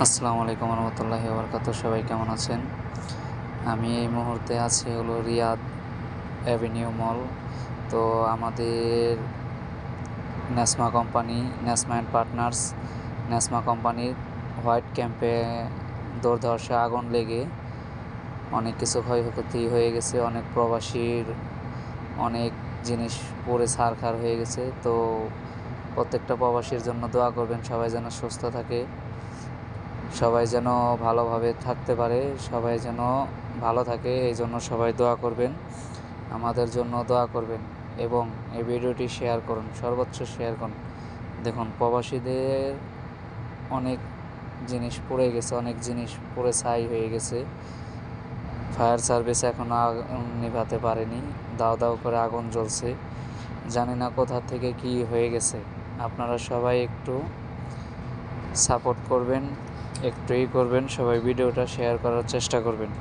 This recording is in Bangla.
আসসালামু আলাইকুম রহমতুল্লাহি ওয়া সবাই কেমন আছেন? আমি এই মুহূর্তে আছি হলো রিয়াদ অ্যাভিনিউ মল। তো আমাদের ন্যাসমা অ্যান্ড পার্টনার্স ন্যাসমা কোম্পানির হোয়াইট ক্যাম্পে দুর্ধর্ষ আগুন লেগে অনেক কিছু ক্ষয়ক্ষতি হয়ে গেছে। অনেক প্রবাসীর অনেক জিনিস পুড়ে ছারখার হয়ে গেছে। তো প্রত্যেকটা প্রবাসীর জন্য দোয়া করবেন, সবাই যেন সুস্থ থাকে, সবাই যেন ভালোভাবে থাকতে পারে, সবাই যেন ভালো থাকে, এই জন্য সবাই দোয়া করবেন, আমাদের জন্য দোয়া করবেন এবং এই ভিডিওটি শেয়ার করুন, সর্বোচ্চ শেয়ার করুন। দেখুন, প্রবাসীদের অনেক জিনিস পুড়ে গেছে, অনেক জিনিস পুড়ে ছাই হয়ে গেছে। ফায়ার সার্ভিস এখনও আগুন নিভাতে পারেনি, দাও দাও করে আগুন জ্বলছে। জানি না কোথা থেকে কি হয়ে গেছে। আপনারা সবাই একটু সাপোর্ট করবেন, একটুই করবেন, সবাই ভিডিওটা শেয়ার করার চেষ্টা করবেন।